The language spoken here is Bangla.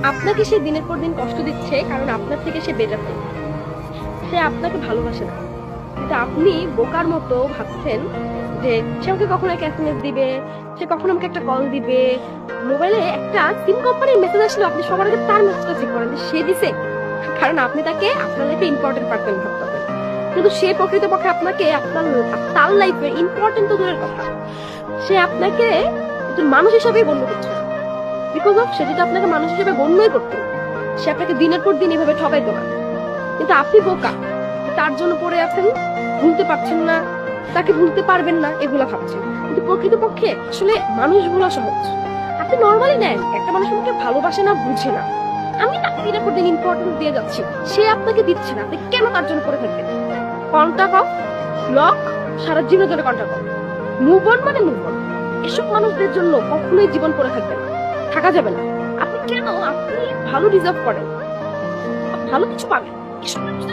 আপনাকে সে দিনের পর দিন কষ্ট দিচ্ছে কারণ আপনার থেকে সে বেটার নেই, সে আপনাকে ভালোবাসে না। কিন্তু আপনি বোকার মতো ভাবছেন যে সে আমাকে কখনো একটা এসএমএস দিবে, সে কখনো আমাকে একটা কল দিবে। মোবাইলে একটা সিম কোম্পানির মেসেজ আসলে আপনি সবার আগে তার মেসেজটা চেক করেন যে সে দিছে, কারণ আপনি তাকে আপনার লাইফে ইম্পর্টেন্ট পার্সন ভাবতেছেন। কিন্তু সে প্রকৃতপক্ষে আপনাকে তার লাইফে ইম্পর্টেন্ট তো দূরের কথা, সে আপনাকে একজন মানুষ হিসাবেই গণ্য করছে। বিকজ অফ সে যেটা আপনাকে মানুষ হিসেবে গণ্যই করতো, সে আপনাকে দিনের পর দিন এভাবে ঠকাইতো না। কিন্তু আপনি বোকা, তার জন্য পড়ে আছেন, ভুলতে পারছেন না, তাকে ভুলতে পারবেন না, এগুলা ভাবছেন। কিন্তু প্রকৃতপক্ষে আসলে মানুষ ভোলা সহজ। আপনি নর্মালি নেন, একটা মানুষ আমাকে ভালোবাসে না, বুঝে না, আমি তাকে দিনের পর দিন ইম্পর্টেন্স দিয়ে যাচ্ছি, সে আপনাকে দিচ্ছে না, আপনি কেন তার জন্য করে থাকবেন? কন্টাক্ট অফ, ব্লক, সারা জীবনের জন্য কন্টাক্ট অফ, মুভ অন মানে মুভ অন। এসব মানুষদের জন্য কখনোই জীবন করে থাকবে না, থাকা যাবে না। আপনি কেন, আপনি ভালো ডিজার্ভ করেন, ভালো কিছু পাবেন, এসব মানুষ